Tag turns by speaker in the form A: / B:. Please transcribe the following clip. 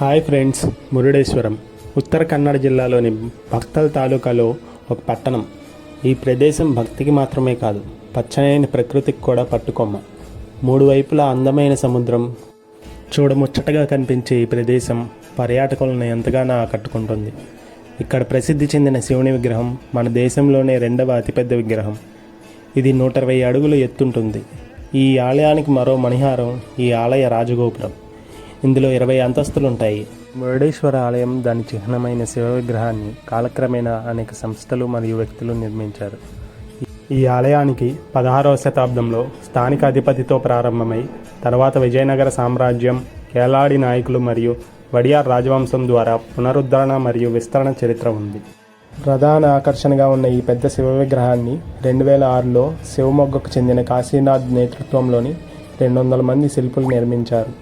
A: Hi friends, Murudeshwar Uttara Kannada జిల్లాలోని భక్తల్ తాలూకాలో ఒక పట్టణం. ఈ ప్రదేశం భక్తికి మాత్రమే కాదు, పచ్చనైన ప్రకృతికి కూడా పట్టుకొమ్మ. మూడు వైపులా అందమైన సముద్రం, చూడముచ్చటగా కనిపించే ఈ ప్రదేశం పర్యాటకులను ఎంతగానో ఆకట్టుకుంటుంది. ఇక్కడ ప్రసిద్ధి చెందిన శివుని విగ్రహం మన దేశంలోనే రెండవ అతిపెద్ద విగ్రహం. ఇది 120 అడుగులు ఎత్తుంటుంది. ఈ ఆలయానికి మరో మణిహారం ఈ ఆలయ రాజగోపురం. ఇందులో 20 అంతస్తులు ఉంటాయి. మురుడేశ్వర ఆలయం దాని చిహ్నమైన శివ విగ్రహాన్ని కాలక్రమేణా అనేక సంస్థలు మరియు వ్యక్తులు నిర్మించారు. ఈ ఆలయానికి 16వ శతాబ్దంలో స్థానిక అధిపతితో ప్రారంభమై తర్వాత విజయనగర సామ్రాజ్యం, కేలాడి నాయకులు మరియు వడియార్ రాజవంశం ద్వారా పునరుద్ధరణ మరియు విస్తరణ చరిత్ర ఉంది. ప్రధాన ఆకర్షణగా ఉన్న ఈ పెద్ద శివ విగ్రహాన్ని 2006లో శివమొగ్గకు చెందిన కాశీనాథ్ నేతృత్వంలోని 200 మంది శిల్పులు నిర్మించారు.